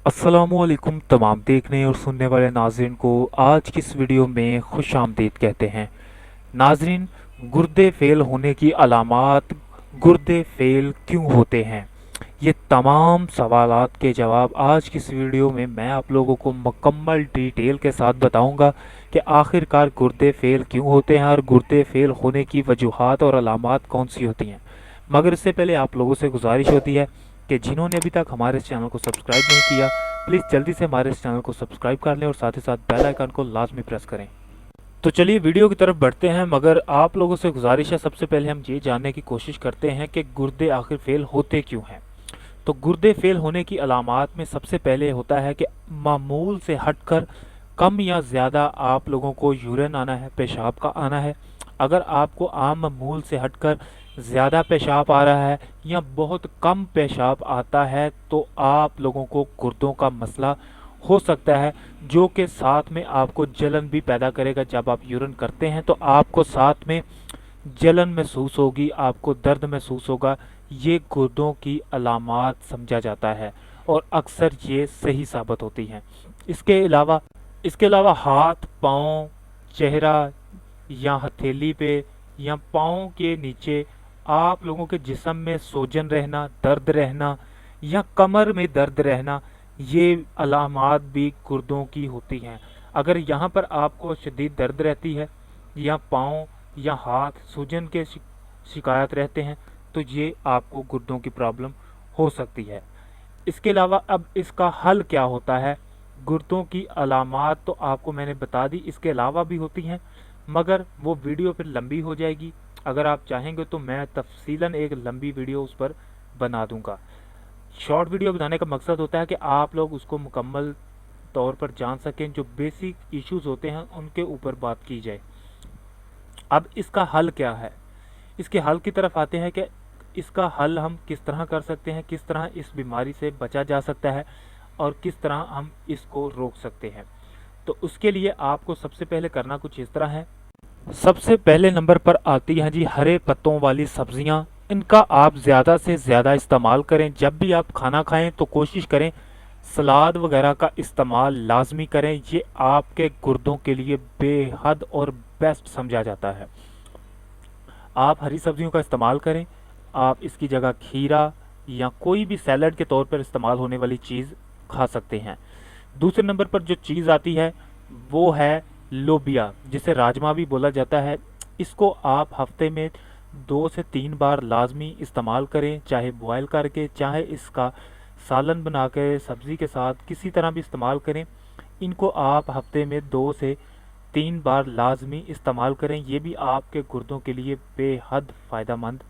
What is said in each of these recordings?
अस्सलामुअलैकुम तमाम देखने और सुनने वाले नाज़रीन को आज की इस वीडियो में खुश आमदीद कहते हैं। नाज़रीन, गुर्दे फेल होने की अलामात, गुर्दे फेल क्यों होते हैं, ये तमाम सवालात के जवाब आज की इस वीडियो में मैं आप लोगों को मुकम्मल डिटेल के साथ बताऊंगा कि आखिरकार गुर्दे फेल क्यों होते हैं और गुर्दे फेल होने की वजूहात और अलामात कौन सी होती हैं। मगर इससे पहले आप लोगों से गुजारिश होती है कि जिन्होंने अभी तक हमारे इस चैनल को सब्सक्राइब नहीं किया, प्लीज़ जल्दी से हमारे इस चैनल को सब्सक्राइब कर लें और साथ ही साथ बेल आइकन को लाजमी प्रेस करें। तो चलिए वीडियो की तरफ बढ़ते हैं, मगर आप लोगों से गुजारिश है सबसे पहले हम ये जानने की कोशिश करते हैं कि गुर्दे आखिर फेल होते क्यों हैं। तो गुर्दे फेल होने की अलामात में सबसे पहले होता है कि मामूल से हटकर कम या ज़्यादा आप लोगों को यूरिन आना है, पेशाब का आना है। अगर आपको आम मामूल से हटकर ज़्यादा पेशाब आ रहा है या बहुत कम पेशाब आता है तो आप लोगों को गुर्दों का मसला हो सकता है, जो कि साथ में आपको जलन भी पैदा करेगा। जब आप यूरिन करते हैं तो आपको साथ में जलन महसूस होगी, आपको दर्द महसूस होगा। ये गुर्दों की अलामात समझा जाता है और अक्सर ये सही साबित होती हैं। इसके अलावा हाथ, पाँव, चेहरा या हथेली पे या पाँव के नीचे आप लोगों के जिस्म में सूजन रहना, दर्द रहना या कमर में दर्द रहना, ये अलामात भी गुर्दों की होती हैं। अगर यहाँ पर आपको शदीद दर्द रहती है या पाँव या हाथ सूजन के शिकायत रहते हैं तो ये आपको गुर्दों की प्रॉब्लम हो सकती है। इसके अलावा अब इसका हल क्या होता है। गुर्दों की अलामात तो आपको मैंने बता दी, इसके अलावा भी होती हैं, मगर वो वीडियो फिर लंबी हो जाएगी। अगर आप चाहेंगे तो मैं तफसीलन एक लंबी वीडियो उस पर बना दूंगा। शॉर्ट वीडियो बनाने का मकसद होता है कि आप लोग उसको मुकम्मल तौर पर जान सकें, जो बेसिक इश्यूज होते हैं उनके ऊपर बात की जाए। अब इसका हल क्या है, इसके हल की तरफ आते हैं कि इसका हल हम किस तरह कर सकते हैं, किस तरह इस बीमारी से बचा जा सकता है और किस तरह हम इसको रोक सकते हैं। तो उसके लिए आपको सबसे पहले करना कुछ इस तरह है। सबसे पहले नंबर पर आती हैं जी हरे पत्तों वाली सब्जियां। इनका आप ज़्यादा से ज़्यादा इस्तेमाल करें। जब भी आप खाना खाएं तो कोशिश करें सलाद वगैरह का इस्तेमाल लाजमी करें। ये आपके गुर्दों के लिए बेहद और बेस्ट समझा जाता है। आप हरी सब्जियों का इस्तेमाल करें। आप इसकी जगह खीरा या कोई भी सैलड के तौर पर इस्तेमाल होने वाली चीज़ खा सकते हैं। दूसरे नंबर पर जो चीज़ आती है वो है लोबिया, जिसे राजमा भी बोला जाता है। इसको आप हफ्ते में 2 से 3 बार लाजमी इस्तेमाल करें, चाहे बॉयल करके, चाहे इसका सालन बना के सब्ज़ी के साथ किसी तरह भी इस्तेमाल करें। इनको आप हफ्ते में 2 से 3 बार लाजमी इस्तेमाल करें। ये भी आपके गुर्दों के लिए बेहद फ़ायदेमंद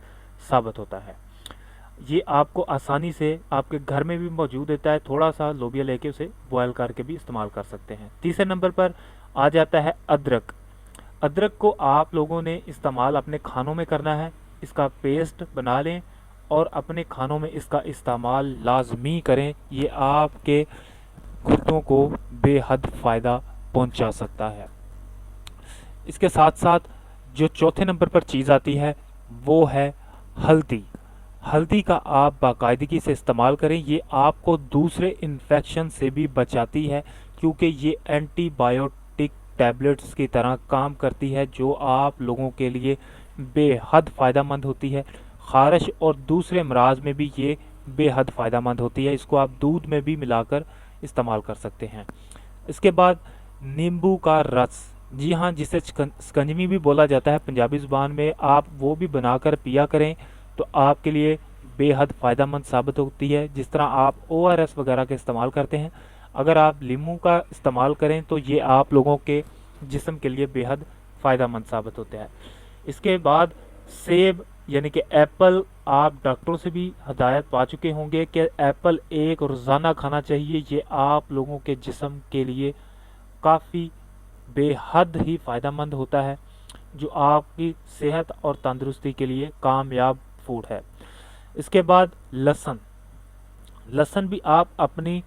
साबित होता है। ये आपको आसानी से आपके घर में भी मौजूद रहता है। थोड़ा सा लोबिया लेके उसे बॉयल करके भी इस्तेमाल कर सकते हैं। तीसरे नंबर पर आ जाता है अदरक। अदरक को आप लोगों ने इस्तेमाल अपने खानों में करना है। इसका पेस्ट बना लें और अपने खानों में इसका इस्तेमाल लाजमी करें। ये आपके गुर्दों को बेहद फ़ायदा पहुंचा सकता है। इसके साथ साथ जो चौथे नंबर पर चीज़ आती है वो है हल्दी। हल्दी का आप बाकायदगी से इस्तेमाल करें। ये आपको दूसरे इन्फेक्शन से भी बचाती है, क्योंकि ये एंटीबायोटिक टैबलेट्स की तरह काम करती है, जो आप लोगों के लिए बेहद फ़ायदेमंद होती है। ख़ारिश और दूसरे अमराज में भी ये बेहद फ़ायदेमंद होती है। इसको आप दूध में भी मिलाकर इस्तेमाल कर सकते हैं। इसके बाद नींबू का रस, जी हाँ, जिसे शिकंजवी भी बोला जाता है पंजाबी ज़ुबान में, आप वो भी बनाकर पिया करें तो आपके लिए बेहद फ़ायदेमंद साबित होती है। जिस तरह आप ORS वगैरह का इस्तेमाल करते हैं, अगर आप नींबू का इस्तेमाल करें तो ये आप लोगों के जिस्म के लिए बेहद फ़ायदेमंद साबित होता है। इसके बाद सेब यानी कि एप्पल, आप डॉक्टरों से भी हदायत पा चुके होंगे कि एप्पल एक रोज़ाना खाना चाहिए। ये आप लोगों के जिस्म के लिए काफ़ी बेहद ही फ़ायदेमंद होता है, जो आपकी सेहत और तंदुरुस्ती के लिए कामयाब फूड है। इसके बाद लहसुन। लहसुन भी आप अपनी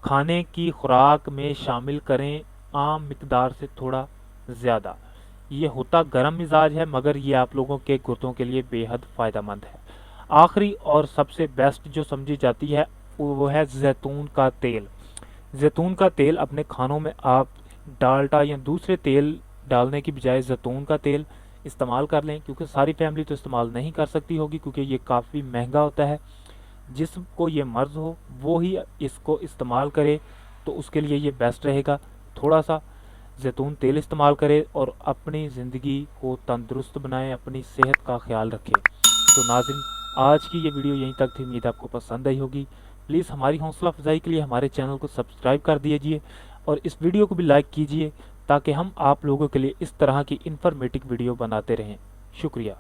खाने की खुराक में शामिल करें, आम मिकदार से थोड़ा ज़्यादा। ये होता गर्म मिजाज है, मगर ये आप लोगों के गुर्दों के लिए बेहद फ़ायदेमंद है। आखिरी और सबसे बेस्ट जो समझी जाती है वो है जैतून का तेल। زیتون کا تیل اپنے کھانوں میں آپ ڈالڈا یا دوسرے تیل ڈالنے کی بجائے زیتون کا تیل استعمال کر لیں، کیونکہ ساری فیملی تو استعمال نہیں کر سکتی ہوگی کیونکہ یہ کافی مہنگا ہوتا ہے۔ جس کو یہ مرض ہو وہ ہی اس کو استعمال کرے تو اس کے لیے یہ بیسٹ رہے گا۔ تھوڑا سا زیتون تیل استعمال کرے اور اپنی زندگی کو تندرست بنائیں، اپنی صحت کا خیال رکھیں۔ تو ناظرین، آج کی یہ ویڈیو یہیں تک تھی، امید آپ کو پسند آئی ہوگی۔ پلیز ہماری حوصلہ افزائی کے لیے ہمارے چینل کو سبسکرائب کر دیجیے اور اس ویڈیو کو بھی لائک کیجیے تاکہ ہم آپ لوگوں کے لیے اس طرح کی انفارمیٹو ویڈیو بناتے رہیں۔ شکریہ۔